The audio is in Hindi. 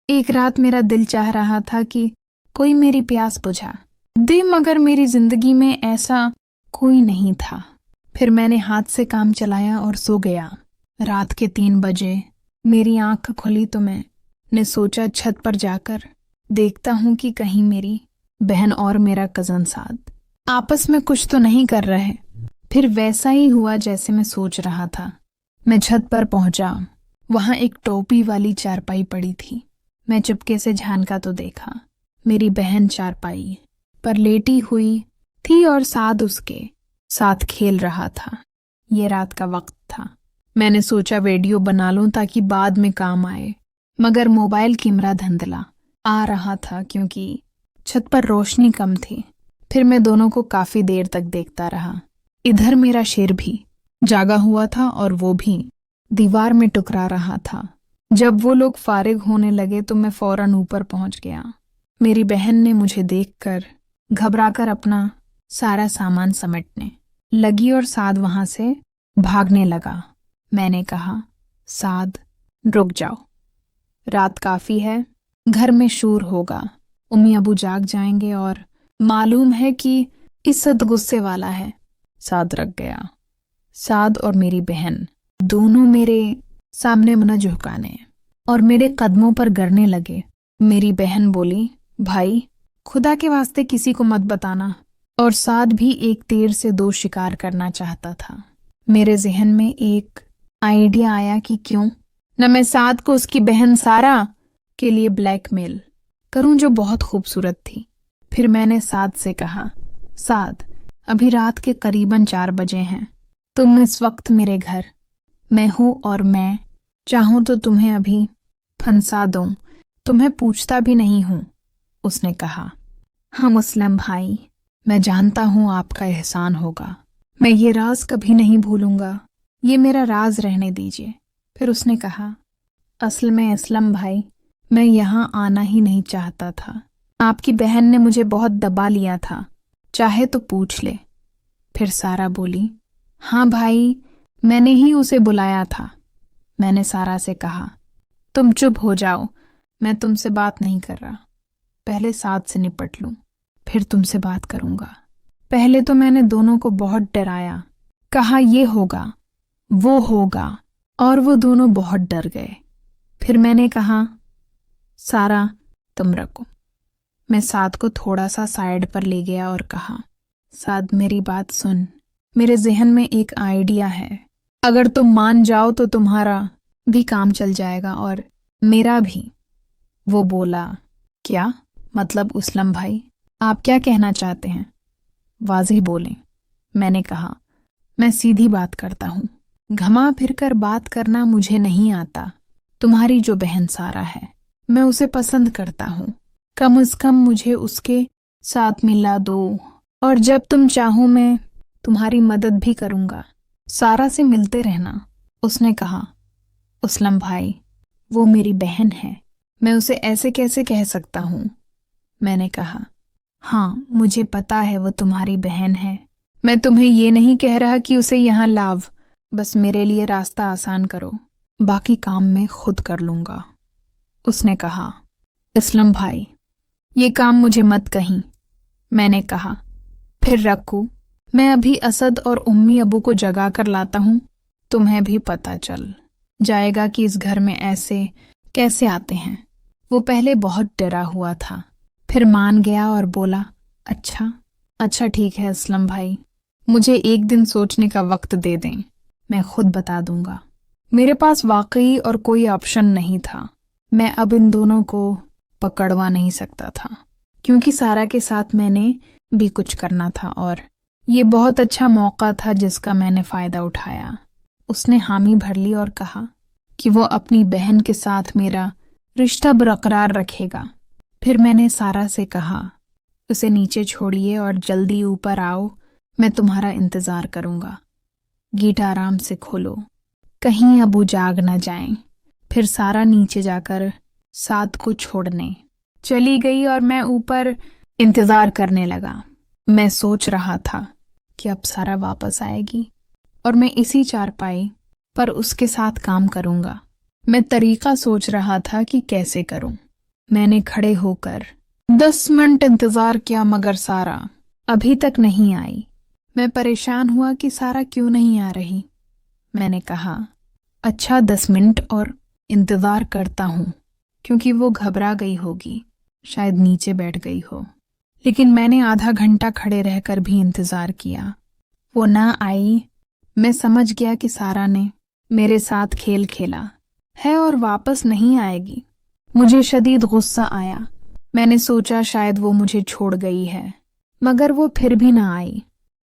एक रात मेरा दिल चाह रहा था कि कोई मेरी प्यास बुझा दे, मगर मेरी जिंदगी में ऐसा कोई नहीं था। फिर मैंने हाथ से काम चलाया और सो गया। रात के 3 बजे मेरी आंख खुली तो मैंने सोचा छत पर जाकर देखता हूं कि कहीं मेरी बहन और मेरा कजन साद आपस में कुछ तो नहीं कर रहे। फिर वैसा ही हुआ जैसे मैं सोच रहा था। मैं छत पर पहुंचा। वहां एक टोपी वाली चारपाई पड़ी थी। मैं चुपके से झांका तो देखा मेरी बहन चारपाई पर लेटी हुई थी और साद उसके साथ खेल रहा था। ये रात का वक्त था। मैंने सोचा वीडियो बना लूं ताकि बाद में काम आए, मगर मोबाइल कैमरा धुंधला आ रहा था क्योंकि छत पर रोशनी कम थी। फिर मैं दोनों को काफी देर तक देखता रहा। इधर मेरा शेर भी जागा हुआ था और वो भी दीवार में टुकरा रहा था। जब वो लोग फारिग होने लगे तो मैं फौरन ऊपर पहुंच गया। मेरी बहन ने मुझे देखकर घबराकर अपना सारा सामान समेटने लगी और साद वहां से भागने लगा। मैंने कहा, साद रुक जाओ, रात काफी है, घर में शोर होगा, उम्मी अबू जाग जाएंगे और मालूम है कि इज्जत गुस्से वाला है। साद रख गया। साद और मेरी बहन दोनों मेरे सामने मुंह झुकाने और मेरे कदमों पर गिरने लगे। मेरी बहन बोली, भाई खुदा के वास्ते किसी को मत बताना। और साद भी एक तीर से 2 शिकार करना चाहता था। मेरे जहन में एक आइडिया आया कि क्यों न मैं साद को उसकी बहन सारा के लिए ब्लैकमेल करूं, जो बहुत खूबसूरत थी। फिर मैंने साद से कहा, साद अभी रात के करीबन 4 बजे हैं। तुम इस वक्त मेरे घर मैं हूं और मैं चाहूं तो तुम्हें अभी फंसा दूं, तुम्हें पूछता भी नहीं हूं। उसने कहा, हाँ मुस्लिम भाई, मैं जानता हूं आपका एहसान होगा, मैं ये राज कभी नहीं भूलूंगा, ये मेरा राज रहने दीजिए। फिर उसने कहा, असल में असलम भाई, मैं यहाँ आना ही नहीं चाहता था। आपकी बहन ने मुझे बहुत दबा लिया था, चाहे तो पूछ ले। फिर सारा बोली, हाँ भाई, मैंने ही उसे बुलाया था। मैंने सारा से कहा, तुम चुप हो जाओ, मैं तुमसे बात नहीं कर रहा, पहले साद से निपट लूं, फिर तुमसे बात करूंगा। पहले तो मैंने दोनों को बहुत डराया, कहा ये होगा वो होगा, और वो दोनों बहुत डर गए। फिर मैंने कहा, सारा तुम रखो। मैं साद को थोड़ा सा साइड पर ले गया और कहा, साद मेरी बात सुन, मेरे जहन में एक आइडिया है, अगर तुम मान जाओ तो तुम्हारा भी काम चल जाएगा और मेरा भी। वो बोला, क्या मतलब उसलम भाई, आप क्या कहना चाहते हैं, वाज़ेह बोलें। मैंने कहा, मैं सीधी बात करता हूँ, घमा फिरकर बात करना मुझे नहीं आता। तुम्हारी जो बहन सारा है, मैं उसे पसंद करता हूँ, कम से कम मुझे उसके साथ मिला दो, और जब तुम चाहो मैं तुम्हारी मदद भी करूँगा, सारा से मिलते रहना। उसने कहा, उसलम भाई वो मेरी बहन है, मैं उसे ऐसे कैसे कह सकता हूँ। मैंने कहा, हाँ मुझे पता है वो तुम्हारी बहन है, मैं तुम्हें ये नहीं कह रहा कि उसे यहाँ लाव, बस मेरे लिए रास्ता आसान करो, बाकी काम मैं खुद कर लूँगा। उसने कहा, असलम भाई ये काम मुझे मत कहीं। मैंने कहा, फिर रखूं, मैं अभी असद और उम्मी अबू को जगा कर लाता हूँ, तुम्हें भी पता चल जाएगा कि इस घर में ऐसे कैसे आते हैं। वो पहले बहुत डरा हुआ था, फिर मान गया और बोला, अच्छा ठीक है असलम भाई, मुझे एक दिन सोचने का वक्त दे दें, मैं खुद बता दूंगा। मेरे पास वाकई और कोई ऑप्शन नहीं था। मैं अब इन दोनों को पकड़वा नहीं सकता था, क्योंकि सारा के साथ मैंने भी कुछ करना था और ये बहुत अच्छा मौका था जिसका मैंने फ़ायदा उठाया। उसने हामी भर ली और कहा कि वो अपनी बहन के साथ मेरा रिश्ता बरकरार रखेगा। फिर मैंने सारा से कहा, उसे नीचे छोड़िए और जल्दी ऊपर आओ, मैं तुम्हारा इंतज़ार करूँगा। गेट आराम से खोलो, कहीं अबू जाग न जाएं। फिर सारा नीचे जाकर साद को छोड़ने चली गई और मैं ऊपर इंतज़ार करने लगा। मैं सोच रहा था कि अब सारा वापस आएगी और मैं इसी चारपाई पर उसके साथ काम करूँगा। मैं तरीका सोच रहा था कि कैसे करूँ। मैंने खड़े होकर 10 मिनट इंतजार किया मगर सारा अभी तक नहीं आई। मैं परेशान हुआ कि सारा क्यों नहीं आ रही। मैंने कहा, अच्छा 10 मिनट और इंतजार करता हूँ, क्योंकि वो घबरा गई होगी, शायद नीचे बैठ गई हो। लेकिन मैंने आधा घंटा खड़े रहकर भी इंतजार किया, वो ना आई। मैं समझ गया कि सारा ने मेरे साथ खेल खेला है और वापस नहीं आएगी। मुझे शदीद गुस्सा आया। मैंने सोचा शायद वो मुझे छोड़ गई है, मगर वो फिर भी ना आई।